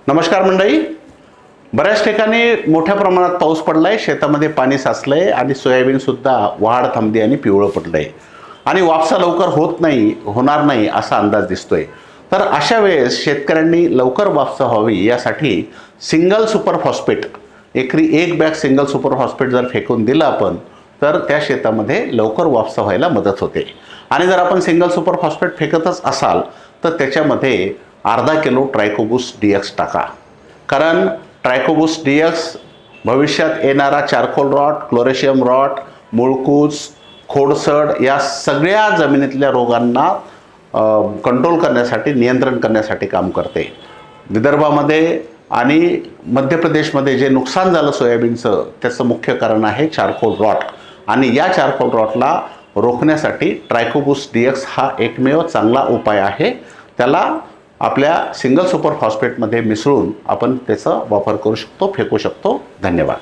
नमस्कार मंडळी. बऱ्याच ठिकाणी मोठ्या प्रमाणात पाऊस पडलाय, शेतामध्ये पाणी साचलंय आणि सोयाबीन सुद्धा वाढ थांबली आणि पिवळं पडलंय आणि वापसा लवकर होणार नाही असा अंदाज दिसतोय. तर अशा वेळेस शेतकऱ्यांनी लवकर वापसा व्हावी यासाठी सिंगल सुपर फॉस्फेट, एकरी एक बॅग सिंगल सुपर फॉस्फेट जर फेकून दिलं आपण तर त्या शेतामध्ये लवकर वापसा व्हायला मदत होते. आणि जर आपण सिंगल सुपर फॉस्फेट फेकतच असाल तर त्याच्यामध्ये अर्धा किलो ट्रायकोबूस डीएक्स टाका. कारण ट्रायकोबूस डीएक्स भविष्यात येणारा चारकोल रॉट, क्लोरेशियम रॉट, मुळकूज, खोडसड या सगळ्या जमिनीतल्या रोगांना कंट्रोल करण्यासाठी, नियंत्रण करण्यासाठी काम करते. विदर्भामध्ये आणि मध्य प्रदेशमध्ये जे नुकसान झालं सोयाबीनचं त्याचं मुख्य कारण आहे चारकोल रॉट. आणि या चारकोल रॉटला रोखण्यासाठी ट्रायकोबूस डीएक्स हा एकमेव चांगला उपाय आहे. त्याला आपल्या सिंगल सुपर फॉस्फेटमध्ये मिसळून आपण त्याचा वापर करू शकतो, फेकू शकतो. धन्यवाद.